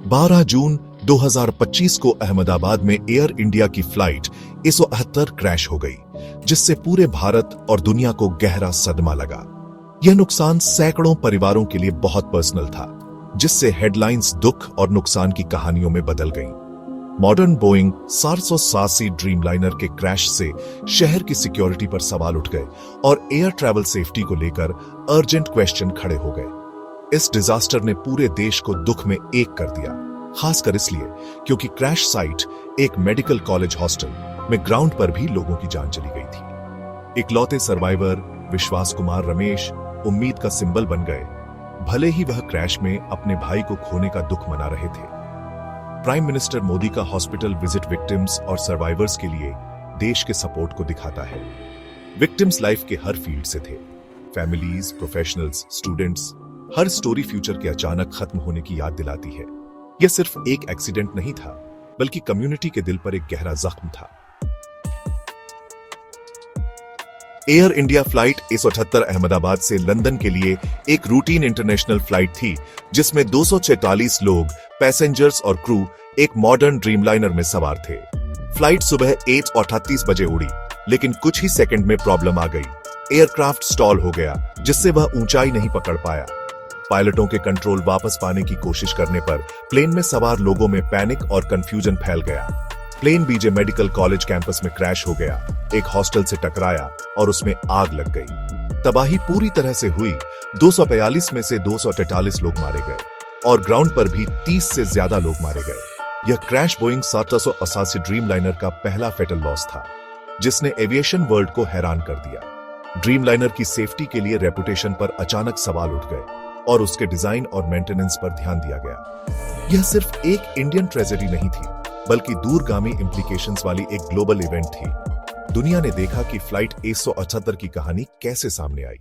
12 जून 2025 को अहमदाबाद में air India की फ्लाइट A378 क्रैश हो गई, जिससे पूरे भारत और दुनिया को गहरा सदमा लगा। यह नुकसान सैकड़ों परिवारों के लिए बहुत पर्सनल था, जिससे हेडलाइंस दुख और नुकसान की कहानियों में बदल गईं। मॉडर्न बोइंग 787 ड्रीमलाइनर के क्रैश से शहर की सिक्योरिटी पर सवाल उठ गए और एयर ट्रैवल सेफ्टी को लेकर अर्जेंट क्वेश्चन खड़े हो गए। इस डिजास्टर ने पूरे देश को दुख में एक कर दिया, खासकर इसलिए क्योंकि क्रैश साइट एक मेडिकल कॉलेज हॉस्टल में ग्राउंड पर भी लोगों की जान चली गई थी। इकलौते सर्वाइवर विश्वास कुमार रमेश उम्मीद का सिंबल बन गए, भले ही वह क्रैश में अपने भाई को खोने का दुख मना रहे थे। प्राइम मिनिस्टर मोदी का हॉस्पिटल विजिट विक्टिम्स और सर्वाइवर्स के लिए देश के सपोर्ट को दिखाता है। विक्टिम्स लाइफ के हर फील्ड से थे, फैमिलीज, प्रोफेशनल्स, स्टूडेंट्स। हर स्टोरी फ्यूचर के अचानक खत्म होने की याद दिलाती है। यह सिर्फ एक एक्सीडेंट नहीं था, बल्कि कम्युनिटी के दिल पर एक गहरा जख्म था। Air India flight A378 Ahmedabad से लंदन के लिए एक रूटीन इंटरनेशनल फ्लाइट थी, जिसमें 246 लोग, पैसेंजर्स और क्रू एक मॉडर्न ड्रीमलाइनर में सवार थे। फ्लाइट सुबह 8:38 बजे उड़ी, लेकिन कुछ ही सेकंड में प्रॉब्लम आ गई। एयरक्राफ्ट स्टॉल हो गया, जिससे वह ऊंचाई नहीं पकड़ पाया। पायलटों के कंट्रोल वापस पाने की कोशिश करने पर प्लेन में सवार लोगों में पैनिक और कंफ्यूजन फैल गया। Plane BJ medical college campus में क्रैश हो गया, एक हॉस्टल से टकराया और उसमें आग लग गई। तबाही पूरी तरह से हुई। 242 में से 243 लोग मारे गए और ग्राउंड पर भी 30 से ज्यादा लोग मारे गए। यह क्रैश बोइंग 787 ड्रीमलाइनर का पहला फेटल लॉस था, जिसने एविएशन वर्ल्ड को हैरान कर दिया। ड्रीमलाइनर की सेफ्टी के लिए रेपुटेशन पर अचानक सवाल उठ गए और उसके डिजाइन और मेंटेनेंस पर ध्यान दिया गया। यह सिर्फ एक इंडियन ट्रेजेडी नहीं थी, बल्कि दूरगामी इंप्लीकेशंस वाली एक ग्लोबल इवेंट थी। दुनिया ने देखा कि फ्लाइट A378 की कहानी कैसे सामने आई।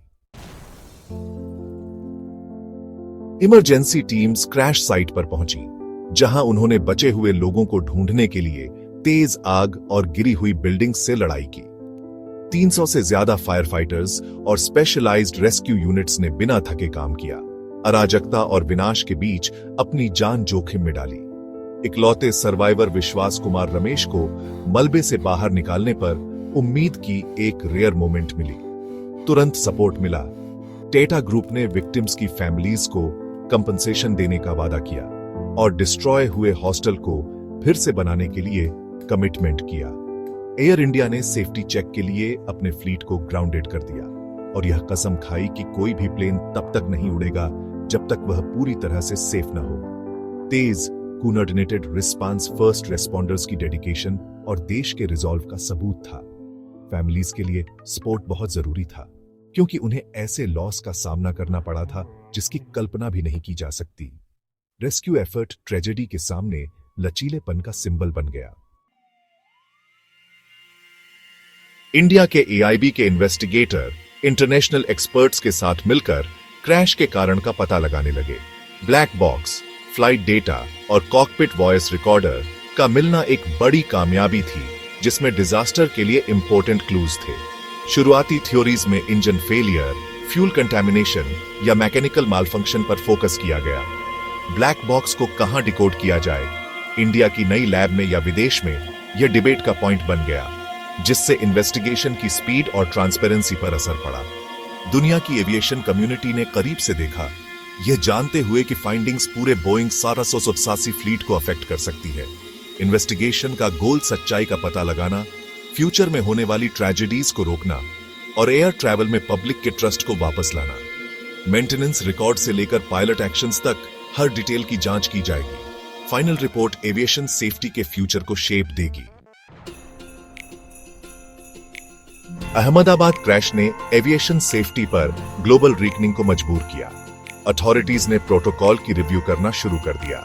इमरजेंसी टीम्स क्रैश साइट पर पहुंची, जहां उन्होंने बचे हुए लोगों को ढूंढने के लिए तेज आग और गिरी हुई बिल्डिंग से लड़ाई की। 300 से ज्यादा फायर फाइटर्स और स्पेशलाइज्ड रेस्क्यू यूनिट्स ने बिना थके काम किया, अराजकता और विनाश के बीच अपनी जान जोखिम में डाली। इकलौते सर्वाइवर विश्वास कुमार रमेश को मलबे से बाहर निकालने पर उम्मीद की एक रेयर मोमेंट मिली। तुरंत सपोर्ट मिला। टेटा ग्रुप ने विक्टिम्स की फैमिलीज को कंपनसेशन देने का वादा किया और डिस्ट्रॉय हुए हॉस्टल को फिर से बनाने के लिए कमिटमेंट किया। एयर इंडिया ने सेफ्टी चेक के लिए अपने फ्लीट को ग्राउंडेड कर दिया और यह कसम खाई कि कोई भी प्लेन तब तक नहीं उड़ेगा जब तक वह पूरी तरह से सेफ न हो। तेज कोऑर्डिनेटेड रिस्पांस फर्स्ट रेस्पॉन्डर्स की डेडिकेशन और देश के रिजॉल्व का सबूत था। फैमिलीज के लिए सपोर्ट बहुत जरूरी था, क्योंकि उन्हें ऐसे लॉस का सामना करना पड़ा था जिसकी कल्पना भी नहीं की जा सकती। रेस्क्यू एफर्ट ट्रेजेडी के सामने लचीलेपन का सिंबल बन गया। इंडिया के AIB के इन्वेस्टिगेटर इंटरनेशनल एक्सपर्ट्स के साथ मिलकर क्रैश के कारण का पता लगाने लगे। ब्लैक बॉक्स, फ्लाइट डेटा और कॉकपिट वॉइस रिकॉर्डर का मिलना एक बड़ी कामयाबी थी, जिसमें डिजास्टर के लिए इंपॉर्टेंट क्लूज थे। शुरुआती थ्योरीज में इंजन फेलियर, फ्यूल कंटामिनेशन या मैकेनिकल मालफंक्शन पर फोकस किया गया। ब्लैक बॉक्स को कहां डिकोड किया जाए, इंडिया की नई लैब में या विदेश में, यह डिबेट का पॉइंट बन गया, जिससे इन्वेस्टिगेशन की स्पीड और ट्रांसपेरेंसी पर असर पड़ा। दुनिया की एविएशन कम्युनिटी ने करीब से देखा, यह जानते हुए कि फाइंडिंग्स पूरे बोइंग 787 फ्लीट को अफेक्ट कर सकती है। इन्वेस्टिगेशन का गोल सच्चाई का पता लगाना, फ्यूचर में होने वाली ट्रेजेडीज को रोकना और एयर ट्रैवल में पब्लिक के ट्रस्ट को वापस लाना। मेंटेनेंस रिकॉर्ड से लेकर पायलट एक्शंस तक हर डिटेल की जांच की जाएगी। फाइनल रिपोर्ट एविएशन सेफ्टी के फ्यूचर को शेप देगी। अहमदाबाद क्रैश ने एविएशन सेफ्टी पर ग्लोबल रीकनिंग को मजबूर किया। अथॉरिटीज ने प्रोटोकॉल की रिव्यू करना शुरू कर दिया,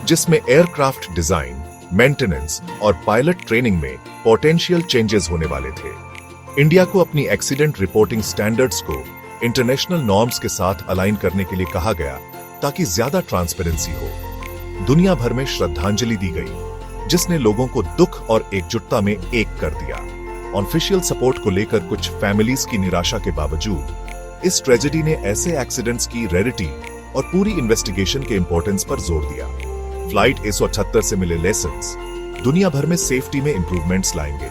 जिसमें एयरक्राफ्ट डिजाइन, मेंटेनेंस और पायलट ट्रेनिंग में पोटेंशियल चेंजेस होने वाले थे। इंडिया को अपनी एक्सीडेंट रिपोर्टिंग स्टैंडर्ड्स को इंटरनेशनल नॉर्म्स के साथ अलाइन करने के लिए कहा गया, ताकि ज्यादा ट्रांसपेरेंसी हो। दुनिया भर में श्रद्धांजलि दी गई, जिसने लोगों को दुख और एकजुटता में एक कर दिया। ऑफिशियल सपोर्ट को लेकर कुछ फैमिलीज की निराशा के बावजूद इस ट्रेजेडी ने ऐसे एक्सीडेंट्स की रेयरिटी और पूरी इन्वेस्टिगेशन के इंपॉर्टेंस पर जोर दिया। फ्लाइट A178 से मिले लेसन्स दुनिया भर में सेफ्टी में इंप्रूवमेंट्स लाएंगे।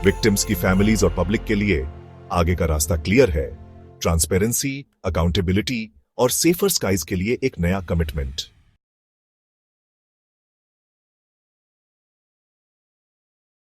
विक्टिम्स की फैमिलीज और पब्लिक के लिए आगे का रास्ता क्लियर है। ट्रांसपेरेंसी, अकाउंटेबिलिटी और सेफर स्काइज के लिए एक नया कमिटमेंट।